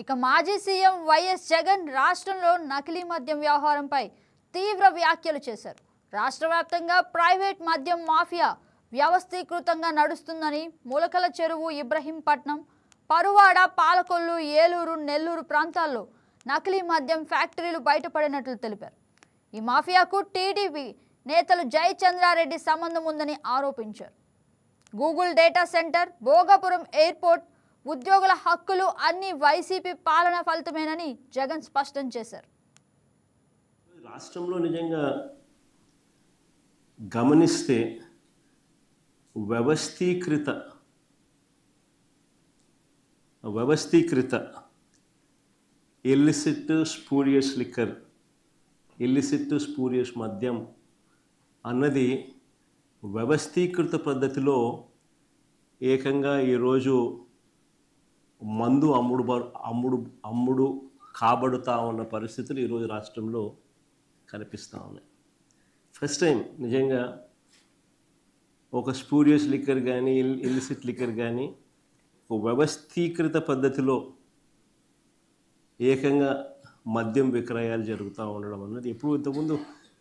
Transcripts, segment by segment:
ఇక మాజీ CM YS Jagan రాష్ట్రంలో నకిలీ మద్యం వ్యవహారంపై తీవ్ర వ్యాఖ్యలు చేశారు. రాష్ట్ర వ్యాప్తంగా ప్రైవేట్ మద్యం మాఫియా వ్యవస్థీకృతంగా నడుస్తుందని, ములకల చెరువు, ఇబ్రహీంపట్నం, పరువాడ, పాలకొల్లు, ఏలూరు, నెల్లూరు ప్రాంతాల్లో నకిలీ మద్యం ఫ్యాక్టరీలు బయటపడినట్లు తెలిపారు. ఈ మాఫియాకు టీడీపీ నేతలు జయచంద్రారెడ్డి సంబంధం ఉందని ఆరోపించారు. Google data centre, Bhogapuram airport, ఉద్యోగుల హక్కులు అన్ని వైసీపీ పాలన ఫలితమేనని జగన్ స్పష్టం చేశారు. రాష్ట్రంలో నిజంగా గమనిస్తే వ్యవస్థీకృత illicit spurious liquor, illicit spurious మద్యం అన్నది వ్యవస్థీకృత పద్ధతిలో ఏకంగా ఈరోజు మందు అమ్ముడు కాబడుతూ ఉన్న పరిస్థితులు ఈరోజు రాష్ట్రంలో కనిపిస్తూ ఉన్నాయి. ఫస్ట్ టైం నిజంగా ఒక స్పూరియస్ లిక్కర్ కానీ, ఇల్లిసిట్ లిక్కర్ కానీ ఒక వ్యవస్థీకృత పద్ధతిలో ఏకంగా మద్యం విక్రయాలు జరుగుతూ ఉండడం అన్నది ఎప్పుడు ఇంతకుముందు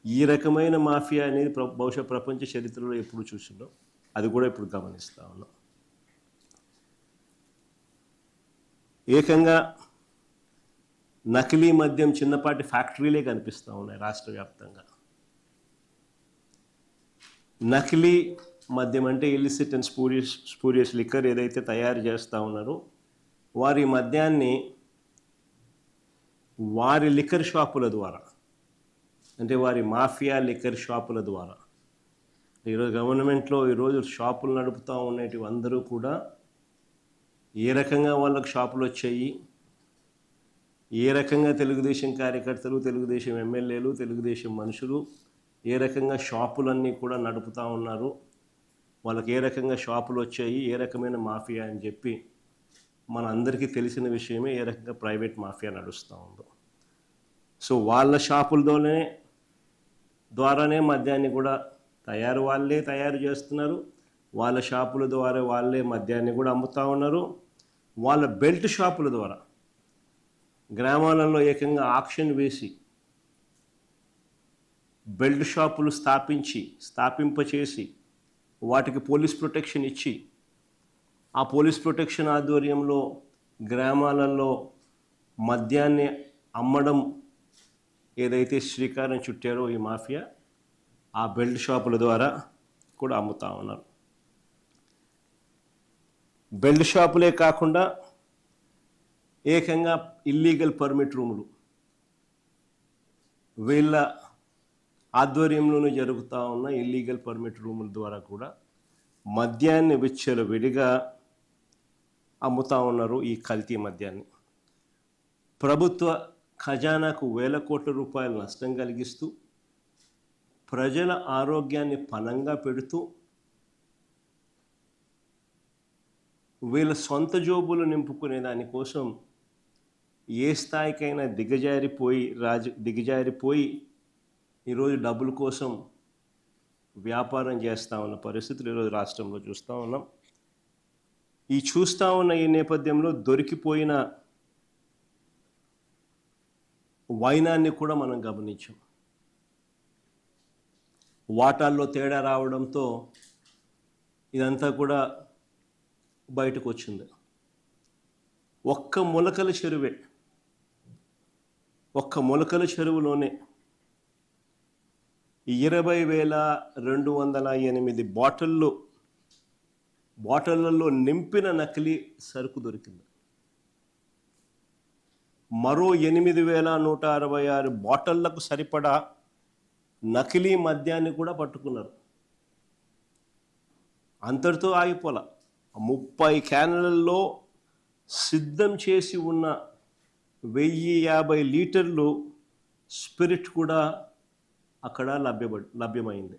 ఈ రకమైన మాఫియా అనేది బహుశా ప్రపంచ చరిత్రలో ఎప్పుడు చూసిందో అది కూడా ఇప్పుడు గమనిస్తూ ఉన్నాం. ఏకంగా నకిలీ మద్యం చిన్నపాటి ఫ్యాక్టరీలే కనిపిస్తూ ఉన్నాయి రాష్ట్ర వ్యాప్తంగా. నకిలీ మద్యం అంటే ఇల్లిసిట్ అండ్ స్పూరియస్ లిక్కర్ ఏదైతే తయారు చేస్తూ ఉన్నారో వారి మద్యాన్ని వారి లిక్కర్ షాపుల ద్వారా, అంటే వారి మాఫియా లిక్కర్ షాపుల ద్వారా, ఈరోజు గవర్నమెంట్లో ఈరోజు షాపులు నడుపుతూ ఉండేటివి అందరూ కూడా ఏ రకంగా వాళ్ళకు షాపులు వచ్చాయి, ఏ రకంగా తెలుగుదేశం కార్యకర్తలు, తెలుగుదేశం ఎమ్మెల్యేలు, తెలుగుదేశం మనుషులు ఏ రకంగా షాపులన్నీ కూడా నడుపుతూ ఉన్నారు, వాళ్ళకి ఏ రకంగా షాపులు వచ్చాయి, ఏ రకమైన మాఫియా అని చెప్పి మన అందరికీ తెలిసిన విషయమే ఏ రకంగా ప్రైవేట్ మాఫియా నడుస్తూ ఉందో. సో వాళ్ళ షాపుల ద్వారానే మద్యాన్ని కూడా వాళ్ళే తయారు చేస్తున్నారు, వాళ్ళ షాపుల ద్వారా వాళ్ళే మద్యాన్ని కూడా అమ్ముతూ ఉన్నారు. వాళ్ళ బెల్ట్ షాపుల ద్వారా గ్రామాలలో ఏకంగా ఆక్షన్ వేసి బెల్ట్ షాపులు స్థాపింపచేసి వాటికి పోలీస్ ప్రొటెక్షన్ ఇచ్చి, ఆ పోలీస్ ప్రొటెక్షన్ ఆధ్వర్యంలో గ్రామాలలో మద్యాన్ని అమ్మడం ఏదైతే శ్రీకారం చుట్టారో ఈ మాఫియా, ఆ బెల్ట్ షాపుల ద్వారా కూడా అమ్ముతూ ఉన్నారు. బెల్ట్ షాపులే కాకుండా ఏకంగా ఇల్లీగల్ పర్మిట్ రూములు వీళ్ళ ఆధ్వర్యంలోనే జరుగుతూ ఉన్న ఇల్లీగల్ పర్మిట్ రూముల ద్వారా కూడా మద్యాన్ని విడిగా అమ్ముతూ ఉన్నారు. ఈ కల్తీ మద్యాన్ని ప్రభుత్వ ఖజానాకు వేల కోట్ల రూపాయల నష్టం కలిగిస్తూ, ప్రజల ఆరోగ్యాన్ని పణంగా పెడుతూ, వీళ్ళ సొంత జోబులు నింపుకునే దానికోసం ఏ స్థాయికైనా దిగజారిపోయి ఈరోజు డబ్బుల కోసం వ్యాపారం చేస్తూ ఉన్న పరిస్థితులు ఈరోజు రాష్ట్రంలో చూస్తూ ఉన్నాం. చూస్తూ ఉన్న ఈ నేపథ్యంలో దొరికిపోయిన వైనాన్ని కూడా మనం గమనించాం. వాటాల్లో తేడా రావడంతో ఇదంతా కూడా బయటకు వచ్చింది. ఒక్క మొలకల చెరువులోనే 20,208 బాటిళ్లలో నింపిన నకిలీ సరుకు దొరికింది. మరో 8,166 బాటిళ్లకు సరిపడా నకిలీ మద్యాన్ని కూడా పట్టుకున్నారు. అంతటితో ఆగిపోలా, 30 క్యాన్లలో సిద్ధం చేసి ఉన్న 1,050 లీటర్లు స్పిరిట్ కూడా అక్కడ లభ్యమైంది.